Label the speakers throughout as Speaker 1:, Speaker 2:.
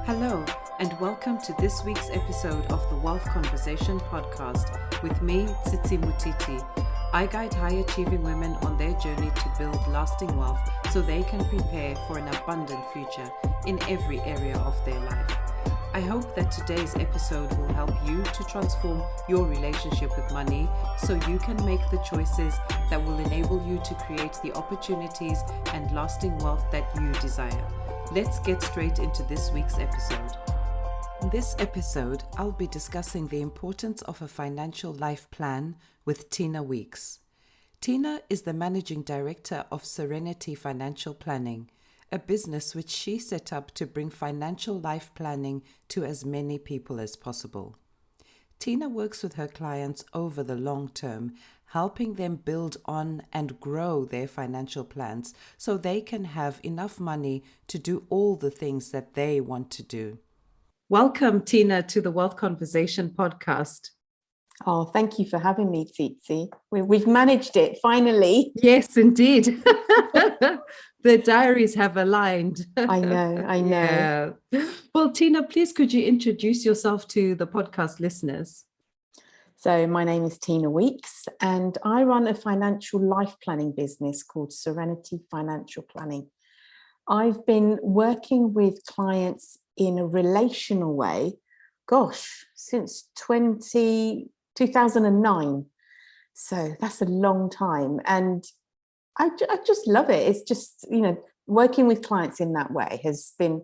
Speaker 1: Hello, and welcome to this week's episode of the Wealth Conversation podcast with me, Tsitsi. I guide high-achieving women on their journey to build lasting wealth so they can prepare for an abundant future in every area of their life. I hope that today's episode will help you to transform your relationship with money so you can make the choices that will enable you to create the opportunities and lasting wealth that you desire. Let's get straight into this week's episode. In this episode, I'll be discussing the importance of a financial life plan with Tina Weeks. Tina is the managing director of Serenity Financial Planning, a business which she set up to bring financial life planning to as many people as possible. Tina works with her clients over the long term, helping them build on and grow their financial plans so they can have enough money to do all the things that they want to do. Welcome, Tina, to the Wealth Conversation podcast.
Speaker 2: Oh, thank you for having me, Tsitsi. We've managed it, finally.
Speaker 1: Yes, indeed. The diaries have aligned.
Speaker 2: I know.
Speaker 1: Yeah. Well, Tina, please could you introduce yourself to the podcast listeners?
Speaker 2: So my name is Tina Weeks, and I run a financial life planning business called Serenity Financial Planning. I've been working with clients in a relational way, since 2009. So that's a long time. And I just love it. It's just, working with clients in that way has been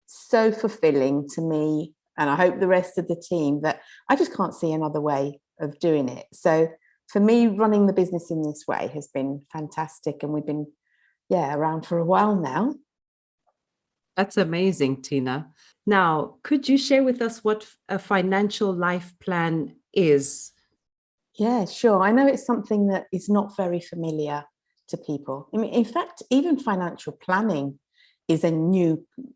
Speaker 2: so fulfilling to me. And I hope the rest of the team, that I just can't see another way of doing it. So for me, running the business in this way has been fantastic. And we've been, around for a while now.
Speaker 1: That's amazing, Tina. Now, could you share with us what a financial life plan is?
Speaker 2: Yeah, sure. I know it's something that is not very familiar to people. I mean, in fact, even financial planning is a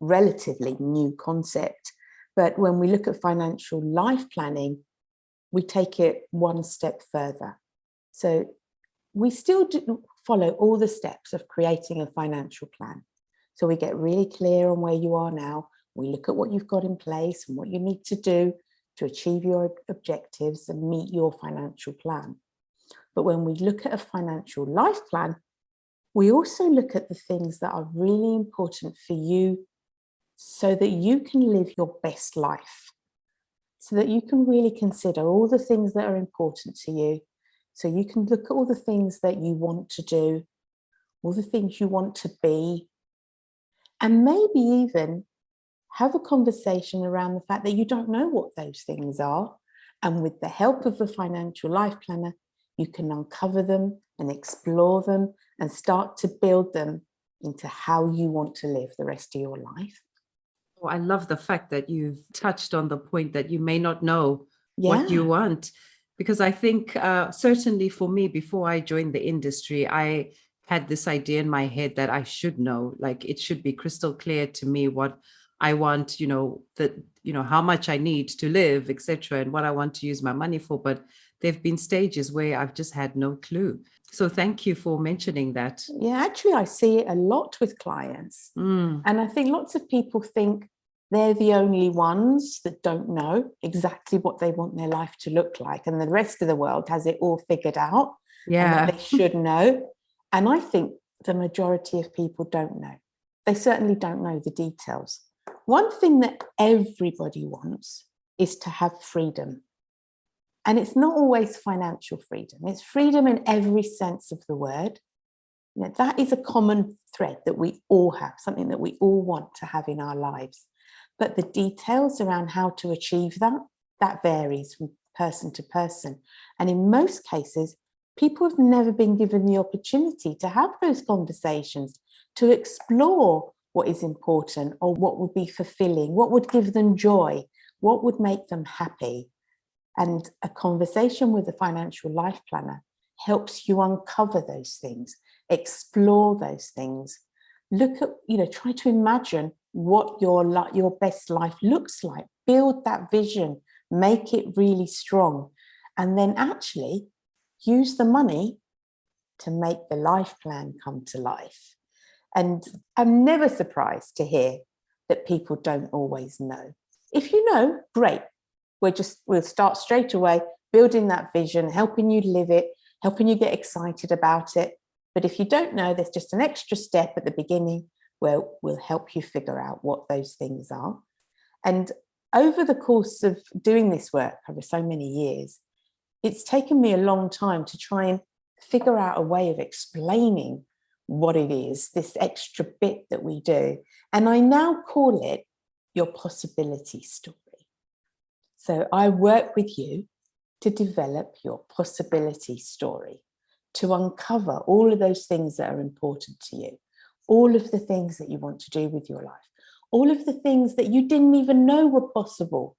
Speaker 2: relatively new concept. But when we look at financial life planning, we take it one step further. So we still do follow all the steps of creating a financial plan. So we get really clear on where you are now. We look at what you've got in place and what you need to do to achieve your objectives and meet your financial plan. But when we look at a financial life plan, we also look at the things that are really important for you so that you can live your best life, so that you can really consider all the things that are important to you. So you can look at all the things that you want to do, all the things you want to be, and maybe even have a conversation around the fact that you don't know what those things are. And with the help of a financial life planner, you can uncover them and explore them and start to build them into how you want to live the rest of your life.
Speaker 1: Oh, I love the fact that you've touched on the point that you may not know what you want, because I think certainly for me, before I joined the industry, I had this idea in my head that I should know, like it should be crystal clear to me what I want, how much I need to live, etc., and what I want to use my money for. But there've been stages where I've just had no clue. So thank you for mentioning that.
Speaker 2: Yeah, actually, I see it a lot with clients. And I think lots of people think they're the only ones that don't know exactly what they want their life to look like. And the rest of the world has it all figured out.
Speaker 1: Yeah.
Speaker 2: And that they should know. And I think the majority of people don't know. They certainly don't know the details. One thing that everybody wants is to have freedom. And it's not always financial freedom. It's freedom in every sense of the word. That is a common thread that we all have, something that we all want to have in our lives. But the details around how to achieve that varies from person to person. And in most cases, people have never been given the opportunity to have those conversations, to explore what is important or what would be fulfilling, what would give them joy, what would make them happy. And a conversation with a financial life planner helps you uncover those things, explore those things, look at, try to imagine what your best life looks like, build that vision, make it really strong, and then actually use the money to make the life plan come to life. And I'm never surprised to hear that people don't always know. If you know, great. We'll start straight away building that vision, helping you live it, helping you get excited about it. But if you don't know, there's just an extra step at the beginning where we'll help you figure out what those things are. And over the course of doing this work over so many years, it's taken me a long time to try and figure out a way of explaining what it is, this extra bit that we do. And I now call it your possibility story. So I work with you to develop your possibility story, to uncover all of those things that are important to you, all of the things that you want to do with your life, all of the things that you didn't even know were possible.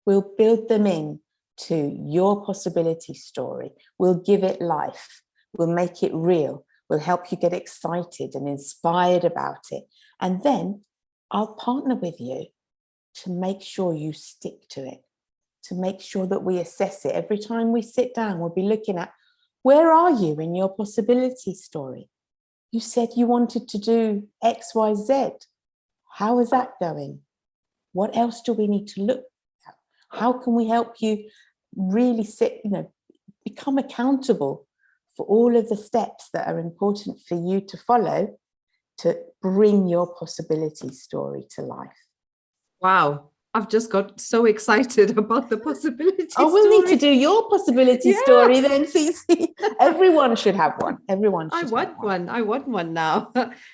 Speaker 2: We'll build them in to your possibility story. We'll give it life. We'll make it real. We'll help you get excited and inspired about it. And then I'll partner with you to make sure you stick to it, to make sure that we assess it. Every time we sit down, we'll be looking at, where are you in your possibility story? You said you wanted to do X, Y, Z. How is that going? What else do we need to look at? How can we help you really become accountable for all of the steps that are important for you to follow to bring your possibility story to life?
Speaker 1: Wow. I've just got so excited about the possibility
Speaker 2: we'll
Speaker 1: story.
Speaker 2: need to do your possibility story then, Tsitsi. Everyone should have one. Everyone should have one.
Speaker 1: I want one now.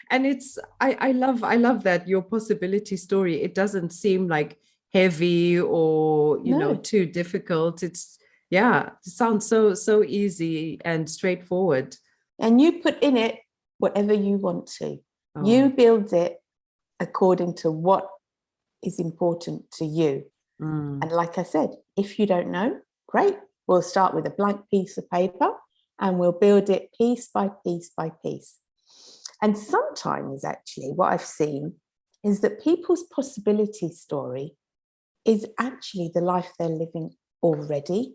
Speaker 1: And I love that your possibility story. It doesn't seem like heavy or, too difficult. It sounds so easy and straightforward.
Speaker 2: And you put in it whatever you want to.
Speaker 1: Oh.
Speaker 2: You build it according to what is important to you. And like I said, if you don't know, great. We'll start with a blank piece of paper and we'll build it piece by piece by piece. And sometimes actually what I've seen is that people's possibility story is actually the life they're living already.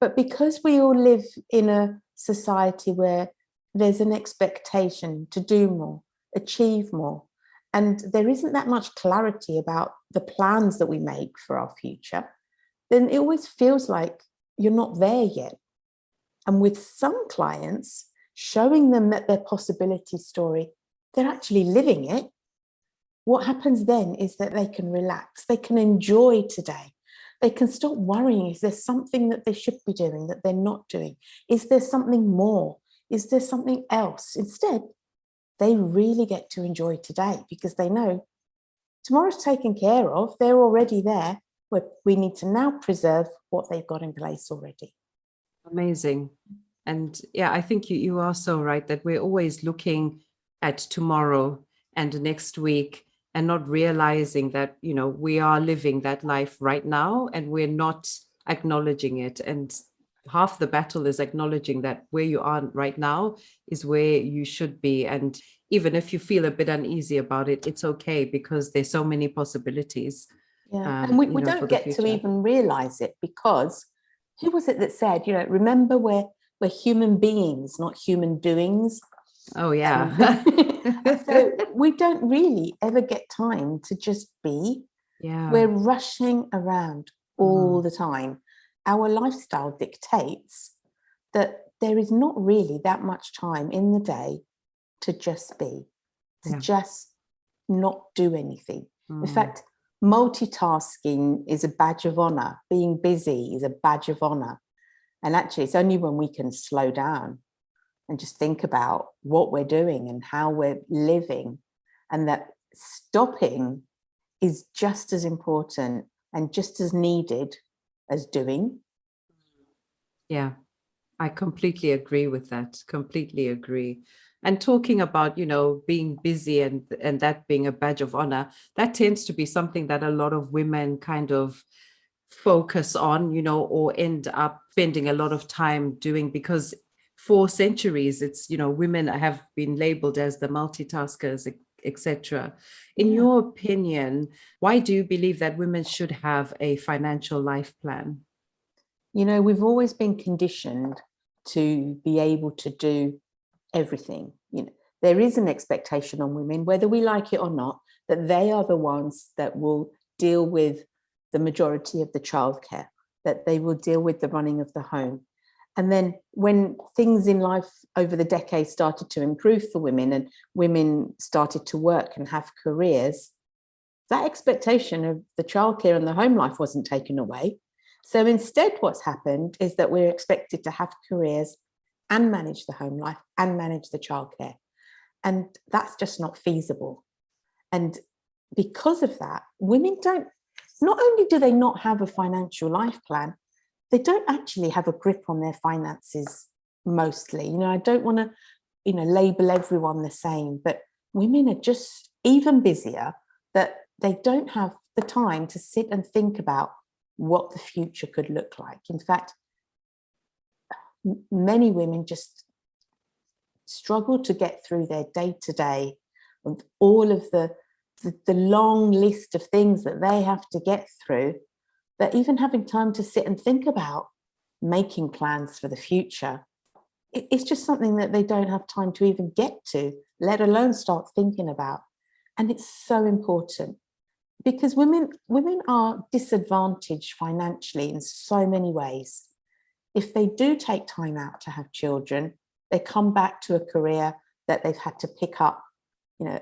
Speaker 2: But because we all live in a society where there's an expectation to do more, achieve more, and there isn't that much clarity about the plans that we make for our future, then it always feels like you're not there yet. And with some clients, showing them that their possibility story, they're actually living it. What happens then is that they can relax, they can enjoy today. They can stop worrying, is there something that they should be doing that they're not doing? Is there something more? Is there something else? Instead, they really get to enjoy today because they know tomorrow's taken care of. They're already there. We need to now preserve what they've got in place already.
Speaker 1: Amazing. And yeah, I think you are so right that we're always looking at tomorrow and next week and not realizing that, we are living that life right now and we're not acknowledging it. And half the battle is acknowledging that where you are right now is where you should be. And even if you feel a bit uneasy about it, it's okay because there's so many possibilities.
Speaker 2: Yeah, and we don't get to even realize it because who was it that said, remember we're human beings, not human doings.
Speaker 1: Oh, yeah.
Speaker 2: So we don't really ever get time to just be.
Speaker 1: Yeah.
Speaker 2: We're rushing around all the time. Our lifestyle dictates that there is not really that much time in the day to just be, to just not do anything. In fact, multitasking is a badge of honor. Being busy is a badge of honor. And actually, it's only when we can slow down and just think about what we're doing and how we're living, and that stopping is just as important and just as needed as doing.
Speaker 1: Yeah, I completely agree with that. Completely agree. And talking about, being busy and that being a badge of honor, that tends to be something that a lot of women kind of focus on, or end up spending a lot of time doing, because for centuries, it's, women have been labeled as the multitaskers, etc. In your opinion, why do you believe that women should have a financial life plan?
Speaker 2: We've always been conditioned to be able to do everything. there is an expectation on women, whether we like it or not, that they are the ones that will deal with the majority of the childcare, that they will deal with the running of the home. And then when things in life over the decades started to improve for women and women started to work and have careers, that expectation of the childcare and the home life wasn't taken away. So instead, what's happened is that we're expected to have careers and manage the home life and manage the childcare. And that's just not feasible. And because of that, women not only do they not have a financial life plan, they don't actually have a grip on their finances mostly. I don't want to, label everyone the same, but women are just even busier, that they don't have the time to sit and think about what the future could look like. In fact, many women just struggle to get through their day-to-day with all of the long list of things that they have to get through, that even having time to sit and think about making plans for the future, it's just something that they don't have time to even get to, let alone start thinking about. And it's so important, because women are disadvantaged financially in so many ways. If they do take time out to have children, they come back to a career that they've had to pick up,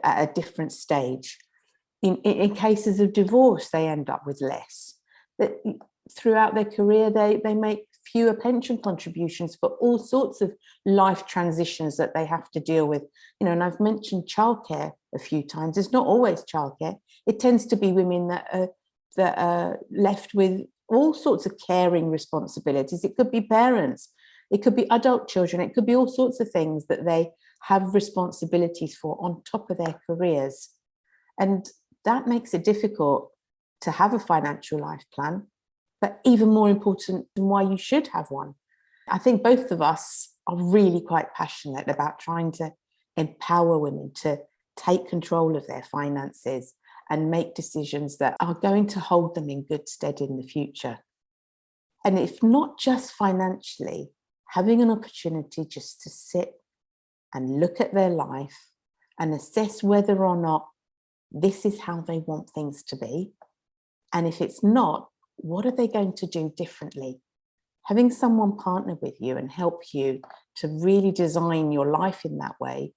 Speaker 2: at a different stage. In cases of divorce, they end up with less. That throughout their career, they make fewer pension contributions for all sorts of life transitions that they have to deal with. And I've mentioned childcare a few times. It's not always childcare. It tends to be women that are left with all sorts of caring responsibilities. It could be parents, it could be adult children, it could be all sorts of things that they have responsibilities for on top of their careers. And that makes it difficult to have a financial life plan, but even more important than why you should have one. I think both of us are really quite passionate about trying to empower women to take control of their finances and make decisions that are going to hold them in good stead in the future. And if not just financially, having an opportunity just to sit and look at their life and assess whether or not this is how they want things to be. And if it's not, what are they going to do differently? Having someone partner with you and help you to really design your life in that way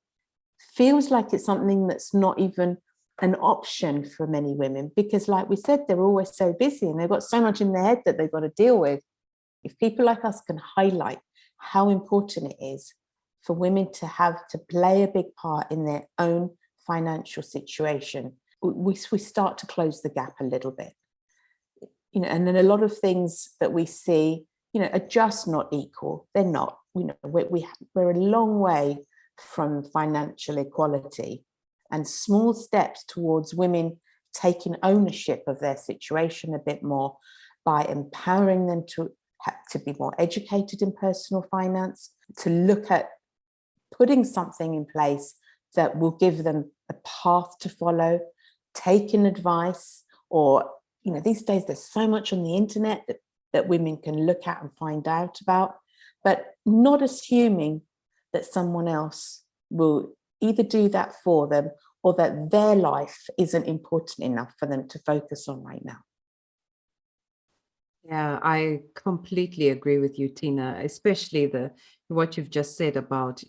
Speaker 2: feels like it's something that's not even an option for many women, because like we said, they're always so busy and they've got so much in their head that they've got to deal with. If people like us can highlight how important it is for women to play a big part in their own financial situation, we start to close the gap a little bit. And then a lot of things that we see, are just not equal. They're not. We're a long way from financial equality, and small steps towards women taking ownership of their situation a bit more by empowering them to be more educated in personal finance, to look at putting something in place that will give them a path to follow, taking advice, or these days there's so much on the internet that women can look at and find out about, but not assuming that someone else will either do that for them or that their life isn't important enough for them to focus on right now.
Speaker 1: Yeah, I completely agree with you, Tina, especially what you've just said about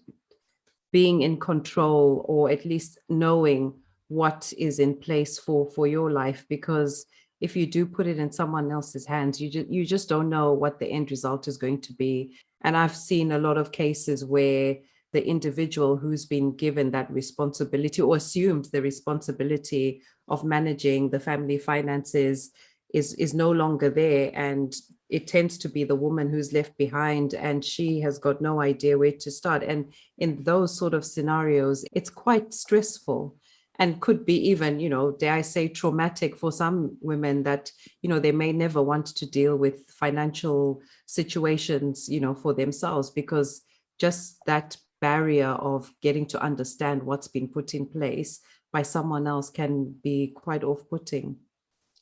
Speaker 1: being in control, or at least knowing what is in place for your life, because if you do put it in someone else's hands, you just don't know what the end result is going to be. And I've seen a lot of cases where the individual who's been given that responsibility or assumed the responsibility of managing the family finances is no longer there, and it tends to be the woman who's left behind, and she has got no idea where to start. And in those sort of scenarios, it's quite stressful and could be even, dare I say, traumatic for some women, that, they may never want to deal with financial situations, for themselves, because just that barrier of getting to understand what's been put in place by someone else can be quite off-putting.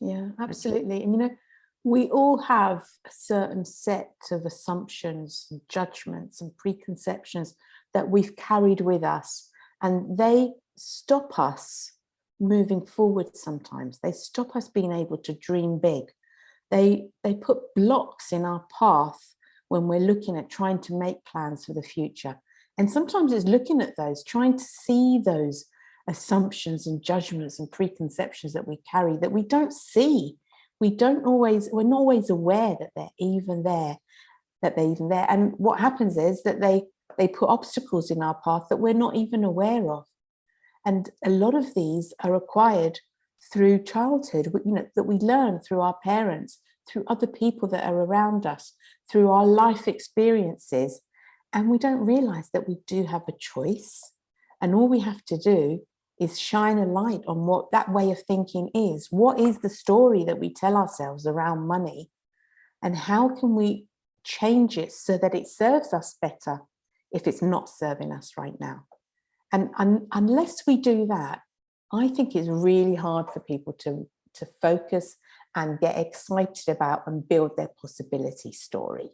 Speaker 2: Yeah, absolutely. And we all have a certain set of assumptions and judgments and preconceptions that we've carried with us. And they stop us moving forward sometimes. They stop us being able to dream big. They put blocks in our path when we're looking at trying to make plans for the future. And sometimes it's looking at those, trying to see those assumptions and judgments and preconceptions that we carry that we don't see. We're not always aware that they're even there, And what happens is that they put obstacles in our path that we're not even aware of. And a lot of these are acquired through childhood, that we learn through our parents, through other people that are around us, through our life experiences. And we don't realize that we do have a choice. And all we have to do is shine a light on what that way of thinking is. What is the story that we tell ourselves around money? And how can we change it so that it serves us better if it's not serving us right now? And unless we do that, I think it's really hard for people to focus and get excited about and build their possibility story.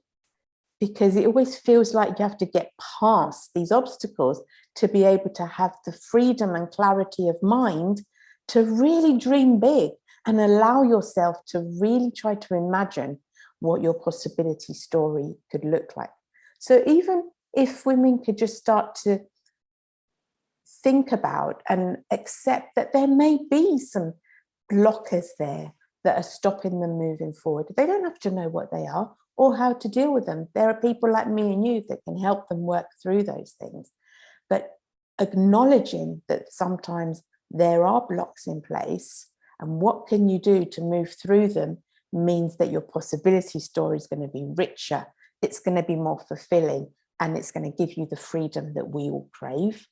Speaker 2: Because it always feels like you have to get past these obstacles to be able to have the freedom and clarity of mind to really dream big and allow yourself to really try to imagine what your possibility story could look like. So even if women could just start to think about and accept that there may be some blockers there that are stopping them moving forward. They don't have to know what they are or how to deal with them. There are people like me and you that can help them work through those things. But acknowledging that sometimes there are blocks in place and what can you do to move through them means that your possibility story is going to be richer, it's going to be more fulfilling, and it's going to give you the freedom that we all crave.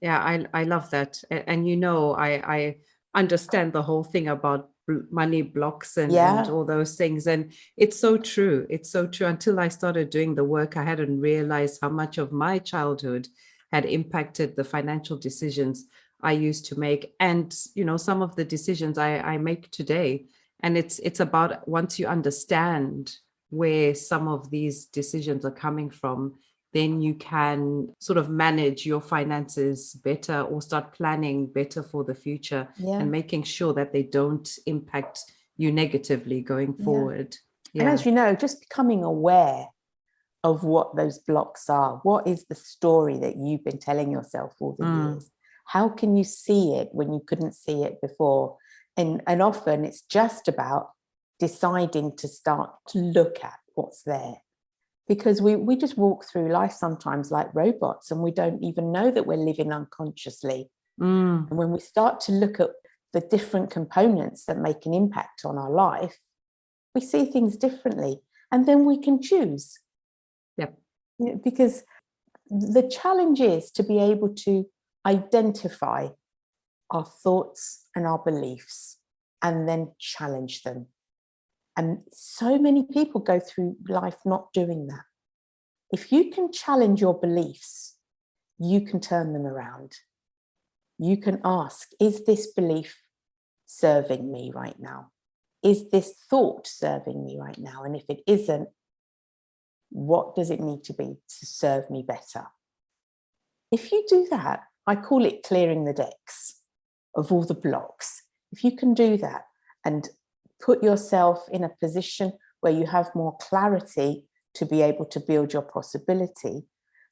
Speaker 1: Yeah, I love that. And I understand the whole thing about money blocks and all those things. And it's so true. It's so true. Until I started doing the work, I hadn't realized how much of my childhood had impacted the financial decisions I used to make. And, some of the decisions I make today. And it's about, once you understand where some of these decisions are coming from, then you can sort of manage your finances better or start planning better for the future and making sure that they don't impact you negatively going forward.
Speaker 2: And as you know, just becoming aware of what those blocks are. What is the story that you've been telling yourself all the years? How can you see it when you couldn't see it before? And often it's just about deciding to start to look at what's there. Because we just walk through life sometimes like robots and we don't even know that we're living unconsciously. And when we start to look at the different components that make an impact on our life, we see things differently and then we can choose.
Speaker 1: Yep.
Speaker 2: Because the challenge is to be able to identify our thoughts and our beliefs and then challenge them. And so many people go through life not doing that. If you can challenge your beliefs, you can turn them around. You can ask, is this belief serving me right now? Is this thought serving me right now? And if it isn't, what does it need to be to serve me better? If you do that, I call it clearing the decks of all the blocks. If you can do that and put yourself in a position where you have more clarity to be able to build your possibility,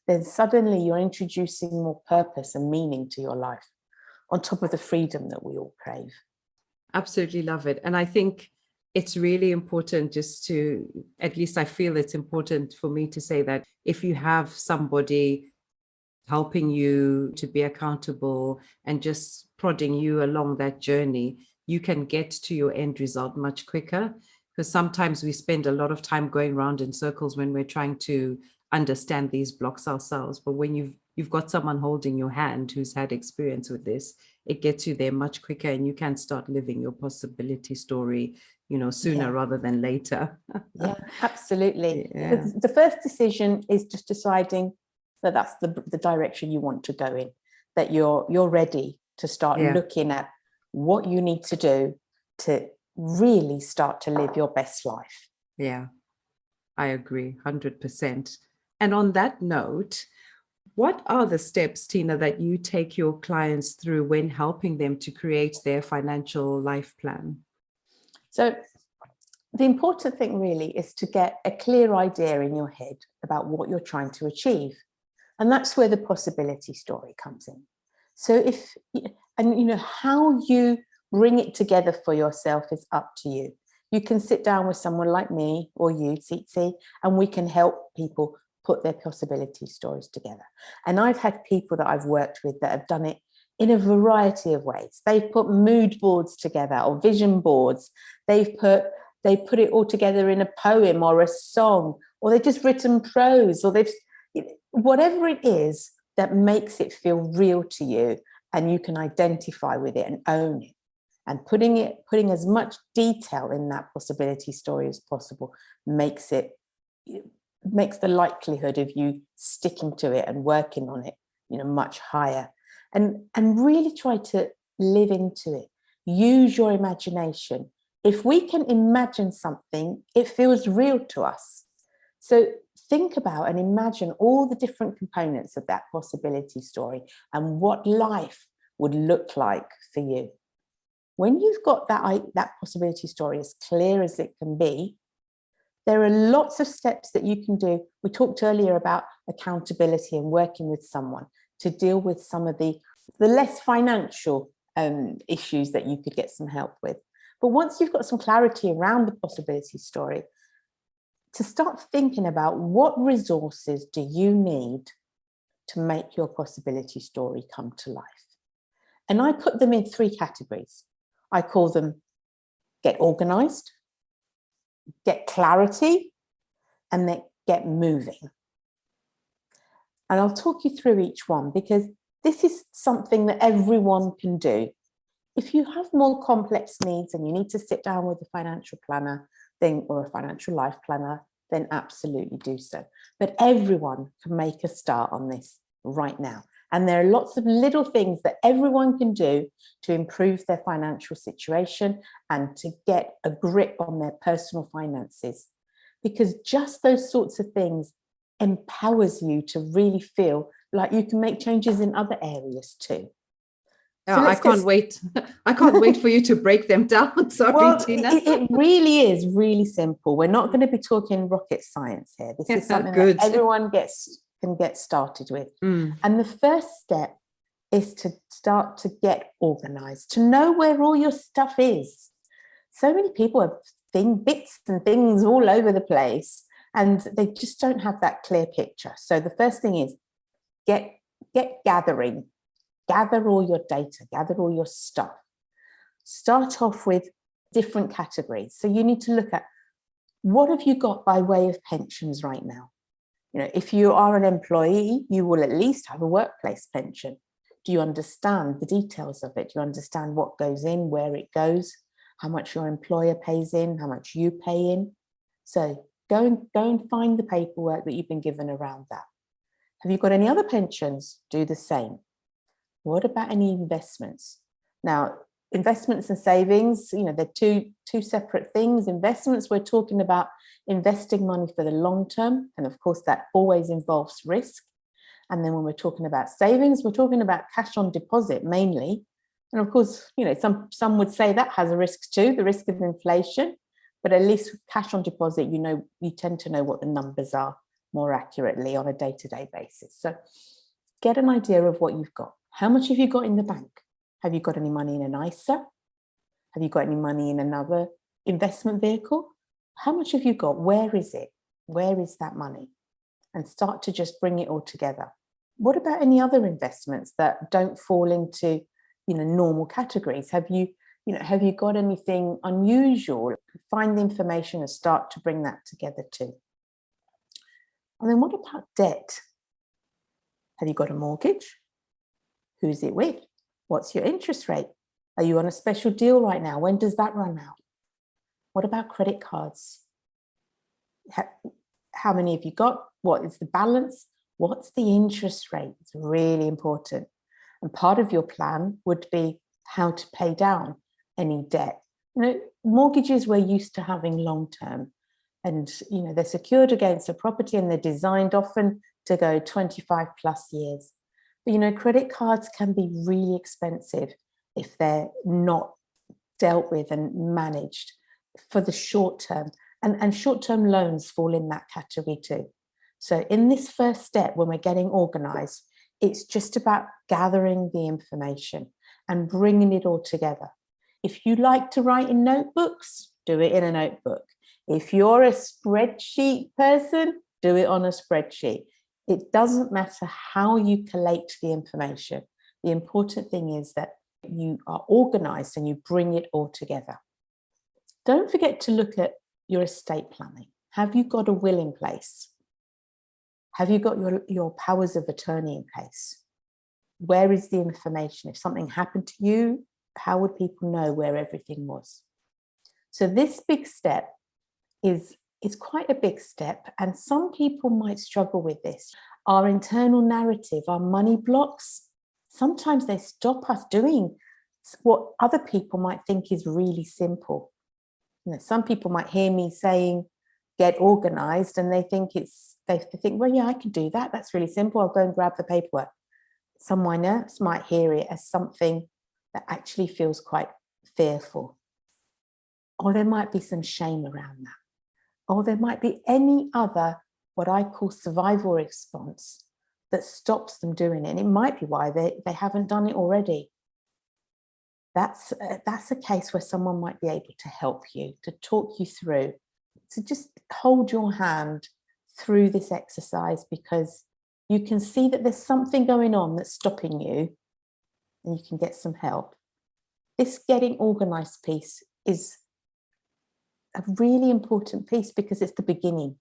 Speaker 2: then suddenly you're introducing more purpose and meaning to your life on top of the freedom that we all crave.
Speaker 1: Absolutely love it. And I think it's really important just to, at least I feel it's important for me to say that if you have somebody helping you to be accountable and just prodding you along that journey, you can get to your end result much quicker. Because sometimes we spend a lot of time going around in circles when we're trying to understand these blocks ourselves. But when you've got someone holding your hand who's had experience with this, it gets you there much quicker and you can start living your possibility story, sooner rather than later.
Speaker 2: Yeah, absolutely. Yeah. The first decision is just deciding that that's the direction you want to go in, that you're ready to start looking at what you need to do to really start to live your best life.
Speaker 1: Yeah, I agree 100%. And on that note, What are the steps, Tina, that you take your clients through when helping them to create their financial life plan?
Speaker 2: So the important thing really is to get a clear idea in your head about what you're trying to achieve. And that's where the possibility story comes in. So how you bring it together for yourself is up to you. You can sit down with someone like me or you, Tsitsi, and we can help people put their possibility stories together. And I've had people that I've worked with that have done it in a variety of ways. They've put mood boards together or vision boards. They put it all together in a poem or a song, or they've just written prose, or whatever it is that makes it feel real to you and you can identify with it and own it. And putting as much detail in that possibility story as possible makes the likelihood of you sticking to it and working on it, much higher. And really try to live into it. Use your imagination. If we can imagine something, it feels real to us. So think about and imagine all the different components of that possibility story and what life would look like for you. When you've got that possibility story as clear as it can be, there are lots of steps that you can do. We talked earlier about accountability and working with someone to deal with some of the less financial issues that you could get some help with. But once you've got some clarity around the possibility story, to start thinking about what resources do you need to make your possibility story come to life. And I put them in 3 categories. I call them get organized, get clarity, and then get moving. And I'll talk you through each one because this is something that everyone can do. If you have more complex needs and you need to sit down with a financial planner or a financial life planner, then absolutely do so. But everyone can make a start on this right now. And there are lots of little things that everyone can do to improve their financial situation and to get a grip on their personal finances. Because just those sorts of things empowers you to really feel like you can make changes in other areas too.
Speaker 1: So I can't wait. I can't wait for you to break them down. Sorry, Tina.
Speaker 2: It really is really simple. We're not going to be talking rocket science here. This is something that everyone can get started with. And the first step is to start to get organized, to know where all your stuff is. So many people have bits and things all over the place and they just don't have that clear picture. So the first thing is get gathering. Gather all your data, gather all your stuff. Start off with different categories. So you need to look at what have you got by way of pensions right now? If you are an employee, you will at least have a workplace pension. Do you understand the details of it? Do you understand what goes in, where it goes, how much your employer pays in, how much you pay in? So go and find the paperwork that you've been given around that. Have you got any other pensions? Do the same. What about any investments? Now, investments and savings, they're two separate things. Investments, we're talking about investing money for the long term. And of course, that always involves risk. And then when we're talking about savings, we're talking about cash on deposit mainly. And of course, some would say that has a risk too, the risk of inflation. But at least cash on deposit, you tend to know what the numbers are more accurately on a day-to-day basis. So get an idea of what you've got. How much have you got in the bank? Have you got any money in an ISA? Have you got any money in another investment vehicle? How much have you got? Where is it? Where is that money? And start to just bring it all together. What about any other investments that don't fall into, normal categories? Have you got anything unusual? Find the information and start to bring that together too. And then what about debt? Have you got a mortgage? Who's it with? What's your interest rate? Are you on a special deal right now? When does that run out? What about credit cards? How many have you got? What is the balance? What's the interest rate? It's really important. And part of your plan would be how to pay down any debt. Mortgages we're used to having long term, and they're secured against a property and they're designed often to go 25 plus years. But, credit cards can be really expensive if they're not dealt with and managed for the short term. And short-term loans fall in that category too. So in this first step, when we're getting organized, it's just about gathering the information and bringing it all together. If you like to write in notebooks, do it in a notebook. If you're a spreadsheet person, do it on a spreadsheet. It doesn't matter how you collate the information. The important thing is that you are organized and you bring it all together. Don't forget to look at your estate planning. Have you got a will in place? Have you got your powers of attorney in place? Where is the information? If something happened to you, how would people know where everything was? So this big step is quite a big step, and some people might struggle with this. Our internal narrative, our money blocks, sometimes they stop us doing what other people might think is really simple. Some people might hear me saying, get organized, and they think, well, yeah, I can do that. That's really simple. I'll go and grab the paperwork. Someone else might hear it as something that actually feels quite fearful. Or there might be some shame around that. Or there might be any other, what I call survival response, that stops them doing it. And it might be why they haven't done it already. That's a case where someone might be able to help you, to talk you through, to just hold your hand through this exercise, because you can see that there's something going on that's stopping you, and you can get some help. This getting organized piece is a really important piece because it's the beginning.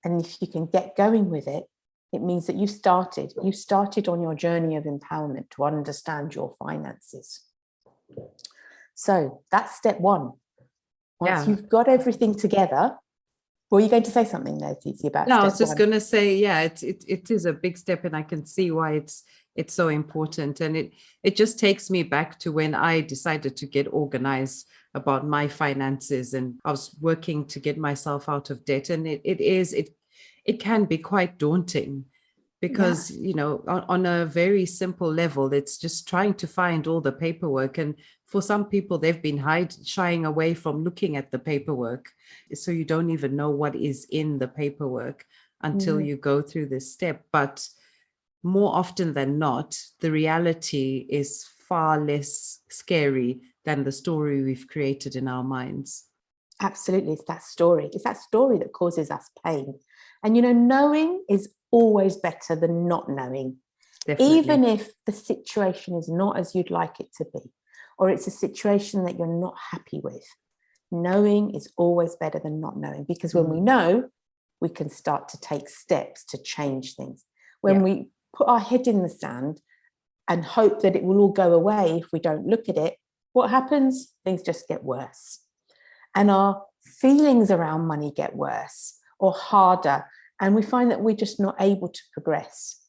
Speaker 2: And if you can get going with it, it means that you started on your journey of empowerment to understand your finances. So that's step one. Once you've got everything together, were you going to say something there, Tsitsi, about
Speaker 1: No,
Speaker 2: step
Speaker 1: I was just
Speaker 2: one?
Speaker 1: going to say, it is a big step, and I can see why it's so important. And it just takes me back to when I decided to get organized about my finances, and I was working to get myself out of debt. And it can be quite daunting because, on a very simple level, it's just trying to find all the paperwork. And for some people, they've been shying away from looking at the paperwork. So you don't even know what is in the paperwork until you go through this step. But more often than not, the reality is far less scary than the story we've created in our minds.
Speaker 2: Absolutely. It's that story. It's that story that causes us pain. And, knowing is always better than not knowing. Definitely. Even if the situation is not as you'd like it to be, or it's a situation that you're not happy with, knowing is always better than not knowing, because when we know, we can start to take steps to change things. When we put our head in the sand and hope that it will all go away if we don't look at it, what happens? Things just get worse. And our feelings around money get worse or harder. And we find that we're just not able to progress.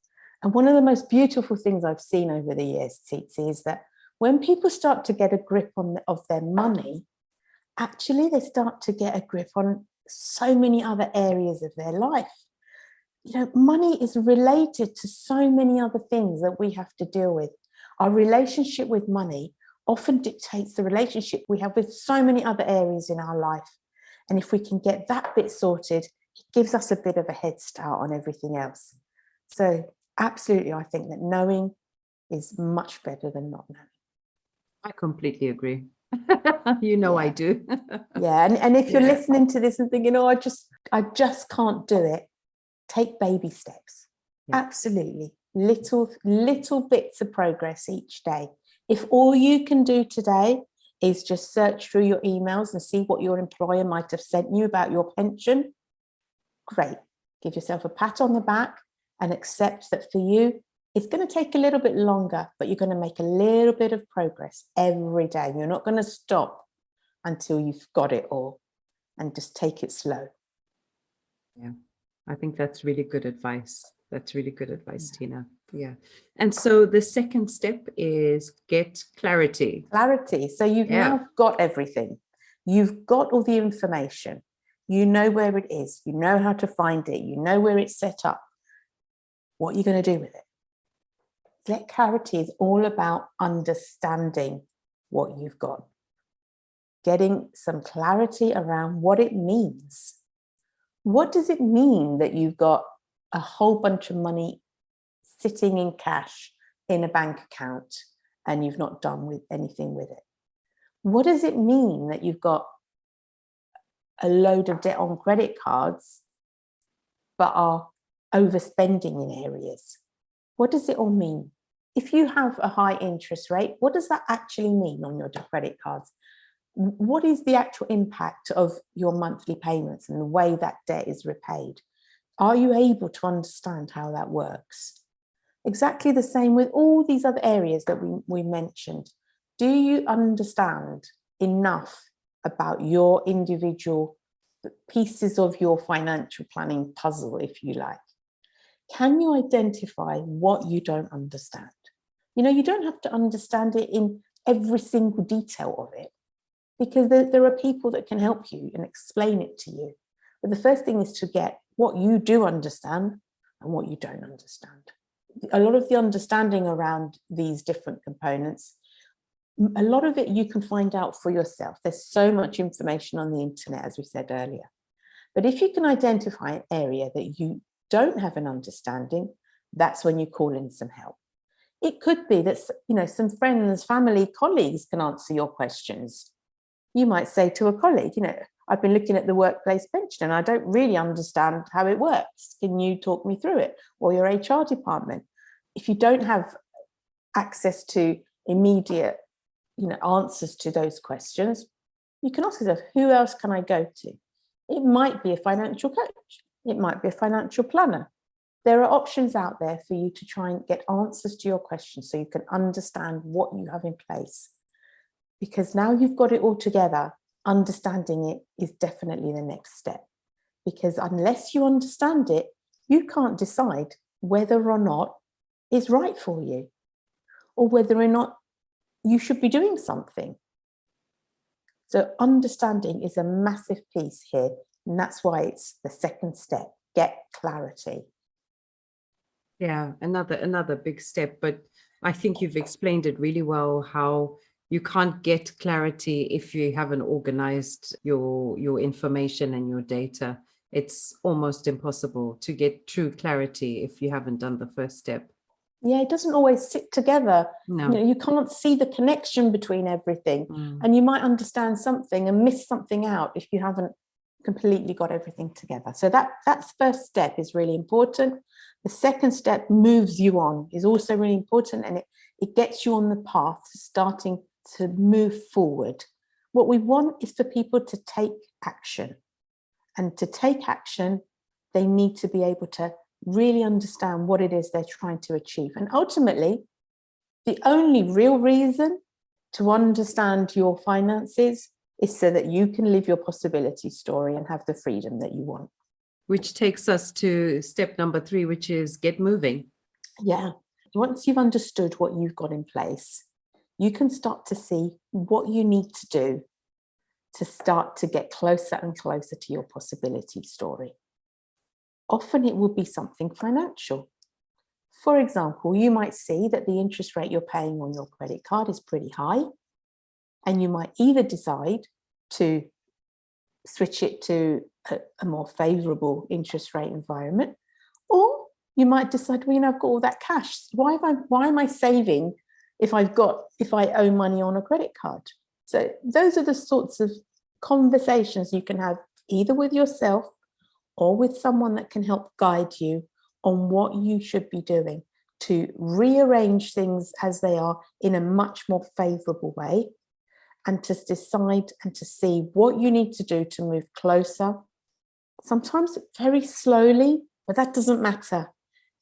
Speaker 2: And one of the most beautiful things I've seen over the years, Tsitsi, is that when people start to get a grip of their money, actually they start to get a grip on so many other areas of their life. Money is related to so many other things that we have to deal with. Our relationship with money often dictates the relationship we have with so many other areas in our life. And if we can get that bit sorted, it gives us a bit of a head start on everything else. So absolutely, I think that knowing is much better than not knowing.
Speaker 1: I completely agree. I do.
Speaker 2: And if you're listening to this and thinking, I just can't do it, take baby steps. Absolutely. Little bits of progress each day. If all you can do today is just search through your emails and see what your employer might have sent you about your pension, great. Give yourself a pat on the back and accept that for you, it's going to take a little bit longer, but you're going to make a little bit of progress every day. You're not going to stop until you've got it all, and just take it slow.
Speaker 1: Yeah, I think that's really good advice. That's really good advice, Tina. Yeah. And so the second step is get clarity.
Speaker 2: Clarity. So you've now got everything. You've got all the information. You know where it is. You know how to find it. You know where it's set up. What are you going to do with it? Get clarity is all about understanding what you've got. Getting some clarity around what it means. What does it mean that you've got a whole bunch of money sitting in cash in a bank account and you've not done with anything with it? What does it mean that you've got a load of debt on credit cards but are overspending in areas? What does it all mean? If you have a high interest rate, what does that actually mean on your credit cards? What is the actual impact of your monthly payments and the way that debt is repaid? Are you able to understand how that works? Exactly the same with all these other areas that we mentioned. Do you understand enough about your individual pieces of your financial planning puzzle, if you like? Can you identify what you don't understand? You don't have to understand it in every single detail of it, because there are people that can help you and explain it to you. But the first thing is to get what you do understand and what you don't understand. A lot of the understanding around these different components, a lot of it you can find out for yourself. There's so much information on the internet, as we said earlier. But if you can identify an area that you don't have an understanding, that's when you call in some help. It could be that some friends, family, colleagues can answer your questions. You might say to a colleague, I've been looking at the workplace pension and I don't really understand how it works. Can you talk me through it? Or your HR department. If you don't have access to immediate answers to those questions, you can ask yourself, who else can I go to? It might be a financial coach. It might be a financial planner. There are options out there for you to try and get answers to your questions so you can understand what you have in place. Because now you've got it all together, understanding it is definitely the next step. Because unless you understand it, you can't decide whether or not it's right for you or whether or not you should be doing something. So understanding is a massive piece here, and that's why it's the second step. Get clarity.
Speaker 1: Yeah, another big step, but I think you've explained it really well, how you can't get clarity if you haven't organized your information and your data. It's almost impossible to get true clarity if you haven't done the first step.
Speaker 2: Yeah, it doesn't always sit together.
Speaker 1: No.
Speaker 2: You can't see the connection between everything. And you might understand something and miss something out if you haven't completely got everything together. So that's first step is really important. The second step moves you on, is also really important, and it gets you on the path to starting to move forward. What we want is for people to take action. And to take action, they need to be able to really understand what it is they're trying to achieve. And ultimately, the only real reason to understand your finances is so that you can live your possibility story and have the freedom that you want.
Speaker 1: Which takes us to step number 3, which is get moving.
Speaker 2: Yeah. Once you've understood what you've got in place, you can start to see what you need to do to start to get closer and closer to your possibility story. Often it will be something financial. For example, you might see that the interest rate you're paying on your credit card is pretty high, and you might either decide to switch it to a more favorable interest rate environment, or you might decide, well, I've got all that cash. Why am I saving if I owe money on a credit card? So those are the sorts of conversations you can have either with yourself or with someone that can help guide you on what you should be doing to rearrange things as they are in a much more favorable way, and to decide and to see what you need to do to move closer, sometimes very slowly, but that doesn't matter,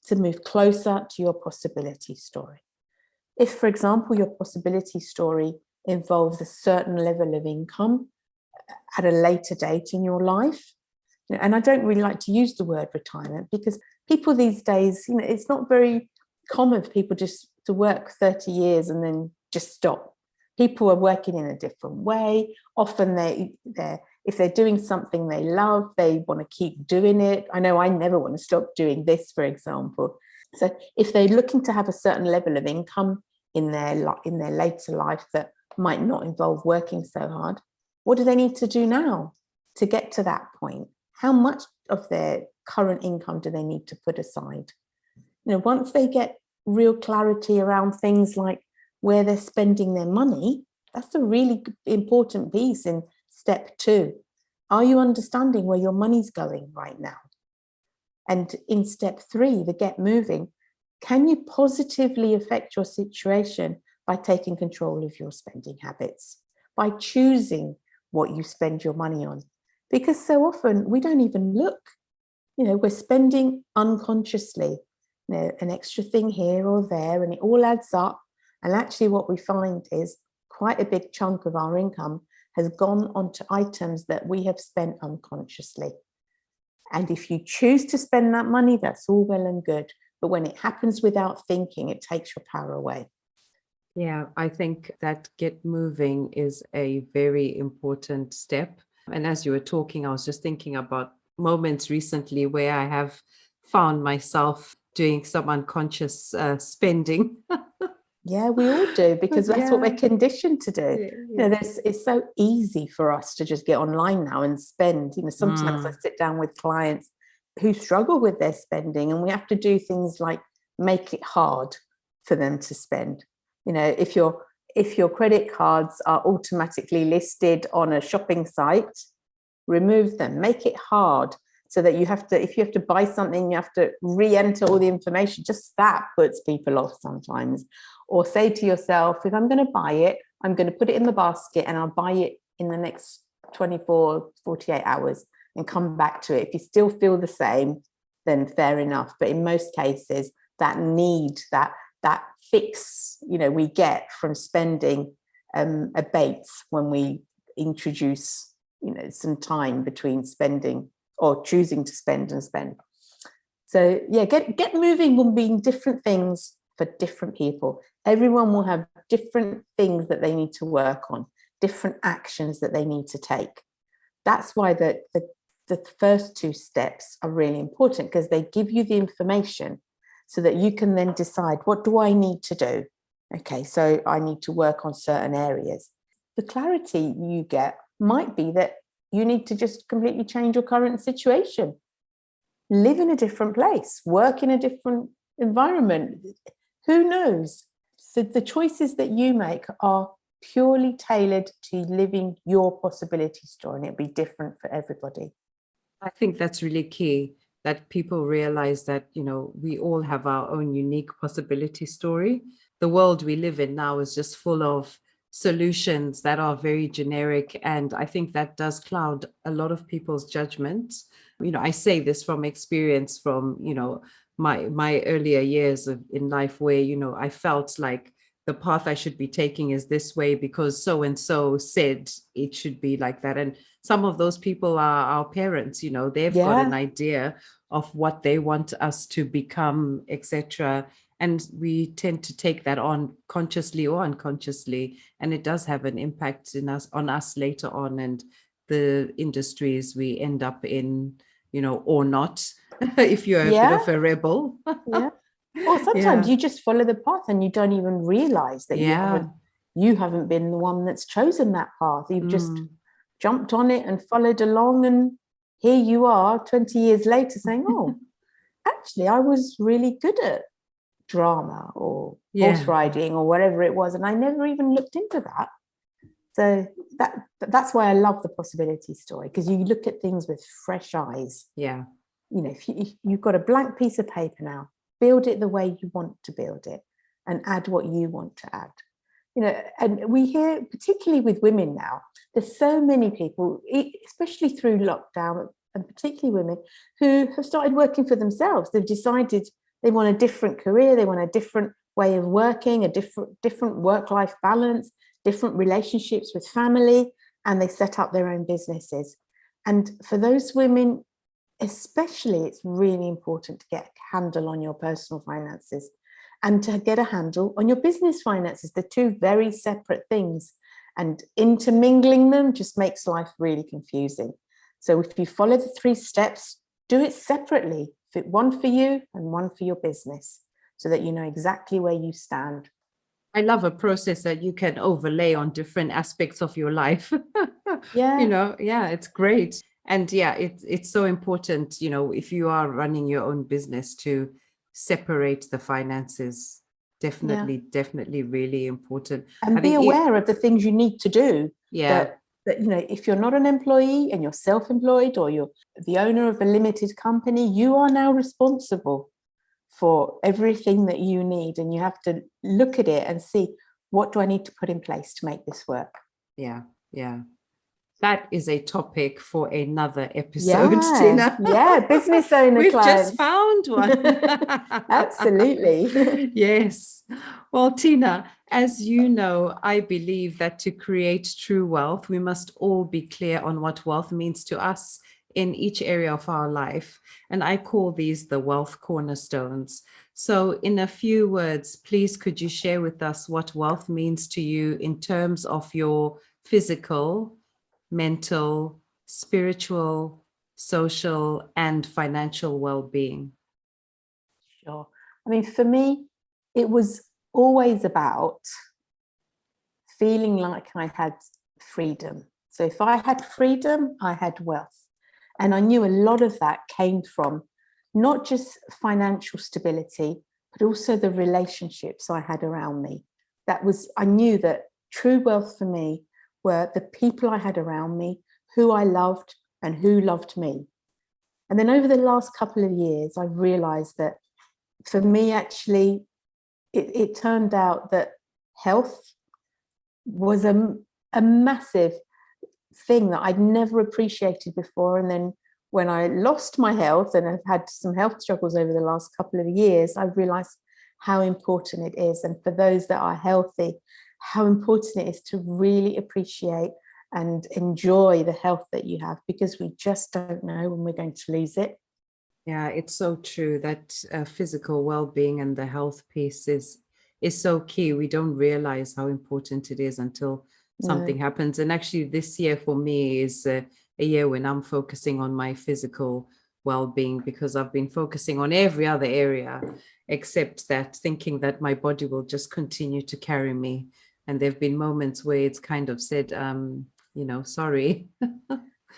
Speaker 2: to move closer to your possibility story. If, for example, your possibility story involves a certain level of income at a later date in your life, and I don't really like to use the word retirement, because people these days, it's not very common for people just to work 30 years and then just stop. People are working in a different way. Often if they're doing something they love, they want to keep doing it. I know I never want to stop doing this, for example. So if they're looking to have a certain level of income in their later life that might not involve working so hard, what do they need to do now to get to that point? How much of their current income do they need to put aside? Once they get real clarity around things like where they're spending their money, that's a really important piece in step 2. Are you understanding where your money's going right now? And in step 3, the get moving, can you positively affect your situation by taking control of your spending habits, by choosing what you spend your money on? Because so often we don't even look, we're spending unconsciously, an extra thing here or there, and it all adds up. And actually what we find is quite a big chunk of our income has gone onto items that we have spent unconsciously. And if you choose to spend that money, that's all well and good. But when it happens without thinking, it takes your power away.
Speaker 1: Yeah, I think that get moving is a very important step. And as you were talking, I was just thinking about moments recently where I have found myself doing some unconscious spending.
Speaker 2: Yeah, we all do, because that's what we're conditioned to do.
Speaker 1: Yeah.
Speaker 2: It's so easy for us to just get online now and spend. Sometimes I sit down with clients who struggle with their spending, and we have to do things like make it hard for them to spend. If your credit cards are automatically listed on a shopping site, remove them, make it hard, so that if you have to buy something, you have to re-enter all the information. Just that puts people off sometimes. Or say to yourself, if I'm going to buy it, I'm going to put it in the basket and I'll buy it in the next 24, 48 hours and come back to it. If you still feel the same, then fair enough. But in most cases, that need, that fix, we get from spending abates when we introduce, some time between spending or choosing to spend and spend. So yeah, get moving will mean different things for different people. Everyone will have different things that they need to work on, different actions that they need to take. That's why the first 2 steps are really important, because they give you the information so that you can then decide, what do I need to do? Okay, so I need to work on certain areas. The clarity you get might be that you need to just completely change your current situation, live in a different place, work in a different environment. Who knows? So the choices that you make are purely tailored to living your possibility store, and it'll be different for everybody.
Speaker 1: I think that's really key, that people realize that, we all have our own unique possibility story. The world we live in now is just full of solutions that are very generic. And I think that does cloud a lot of people's judgments. I say this from experience from, my earlier years in life where, I felt like the path I should be taking is this way because so-and-so said it should be like that. And some of those people are our parents, they've got an idea of what they want us to become, etc. And we tend to take that on consciously or unconsciously. And it does have an impact on us later on, and the industries we end up in, or not, if you're a bit of a rebel.
Speaker 2: Yeah. Or sometimes you just follow the path and you don't even realize that you haven't been the one that's chosen that path. You've just jumped on it and followed along, and here you are 20 years later saying, oh, actually I was really good at drama or horse riding or whatever it was, and I never even looked into that. So that's why I love the possibility story, because you look at things with fresh eyes. If you've got a blank piece of paper now, build it the way you want to build it and add what you want to add. And we hear, particularly with women now, there's so many people, especially through lockdown, and particularly women, who have started working for themselves. They've decided they want a different career, they want a different way of working, a different work-life balance, different relationships with family, and they set up their own businesses. And for those women, especially, it's really important to get a handle on your personal finances and to get a handle on your business finances. They're 2 very separate things, and intermingling them just makes life really confusing. So if you follow the 3 steps, do it separately one for you and one for your business, so that you know exactly where you stand.
Speaker 1: I love a process that you can overlay on different aspects of your life.
Speaker 2: Yeah.
Speaker 1: Yeah, it's great. And yeah, it's so important, if you are running your own business, to separate the finances.
Speaker 2: Yeah.
Speaker 1: Definitely really important. I
Speaker 2: And be
Speaker 1: think
Speaker 2: aware of the things you need to do.
Speaker 1: yeah,
Speaker 2: That if you're not an employee and you're self-employed, or you're the owner of a limited company, you are now responsible for everything that you need, and you have to look at it and see, what do I need to put in place to make this work?
Speaker 1: yeah. That is a topic for another episode,
Speaker 2: Yeah,
Speaker 1: Tina.
Speaker 2: yeah, business owner
Speaker 1: We've
Speaker 2: clients.
Speaker 1: just found one.
Speaker 2: Absolutely.
Speaker 1: Yes. Well, Tina, as you know, I believe that to create true wealth, we must all be clear on what wealth means to us in each area of our life. And I call these the Wealth Cornerstones. So in a few words, please, could you share with us what wealth means to you in terms of your physical, mental, spiritual, social, and financial well-being?
Speaker 2: Sure. I mean, for me, it was always about feeling like I had freedom. So if I had freedom, I had wealth. And I knew a lot of that came from not just financial stability, but also the relationships I had around me. I knew that true wealth for me were the people I had around me, who I loved and who loved me. And then over the last couple of years, I realized that for me, actually, it turned out that health was a massive thing that I'd never appreciated before. And then when I lost my health, and I've had some health struggles over the last couple of years, I realized how important it is. And for those that are healthy, how important it is to really appreciate and enjoy the health that you have, because we just don't know when we're going to lose it.
Speaker 1: Yeah, it's so true that physical well-being and the health piece is so key. We don't realize how important it is until something happens. And actually, this year for me is a year when I'm focusing on my physical well-being, because I've been focusing on every other area except that, thinking that my body will just continue to carry me. And there have been moments where it's kind of said, sorry.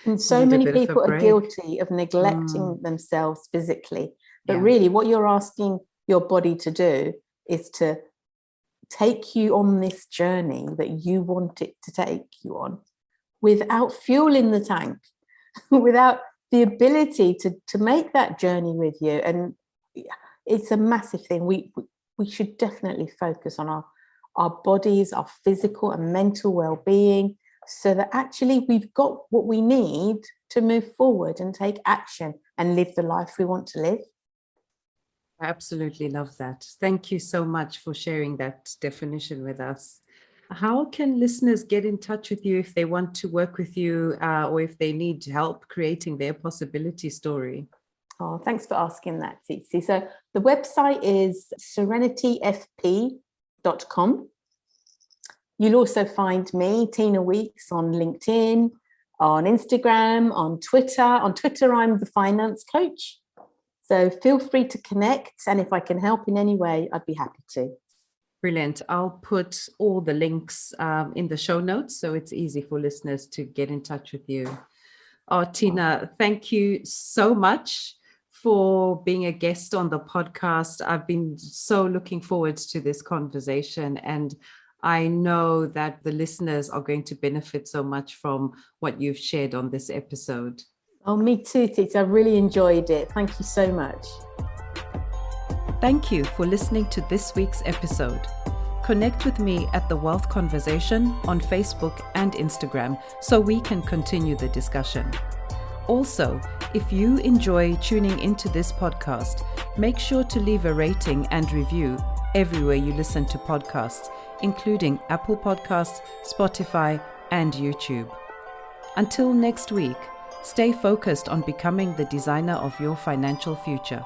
Speaker 2: And so many people are guilty of neglecting themselves physically. But really, what you're asking your body to do is to take you on this journey that you want it to take you on, without fuel in the tank, without the ability to make that journey with you. And it's a massive thing. We should definitely focus on our bodies, our physical and mental well-being, so that actually we've got what we need to move forward and take action and live the life we want to live.
Speaker 1: I absolutely love that. Thank you so much for sharing that definition with us. How can listeners get in touch with you if they want to work with you, or if they need help creating their possibility story?
Speaker 2: Oh, thanks for asking that, Tsitsi. So the website is serenityfp.com. You'll also find me, Tina Weeks, on LinkedIn, on Instagram, on Twitter. On Twitter, I'm the finance coach. So feel free to connect. And if I can help in any way, I'd be happy to.
Speaker 1: Brilliant. I'll put all the links in the show notes, so it's easy for listeners to get in touch with you. Oh, Tina, thank you so much for being a guest on the podcast. I've been so looking forward to this conversation, and I know that the listeners are going to benefit so much from what you've shared on this episode.
Speaker 2: Oh, me too, Tsitsi. I really enjoyed it. Thank you so much.
Speaker 1: Thank you for listening to this week's episode. Connect with me at The Wealth Conversation on Facebook and Instagram so we can continue the discussion. Also, if you enjoy tuning into this podcast, make sure to leave a rating and review everywhere you listen to podcasts, including Apple Podcasts, Spotify, and YouTube. Until next week, stay focused on becoming the designer of your financial future.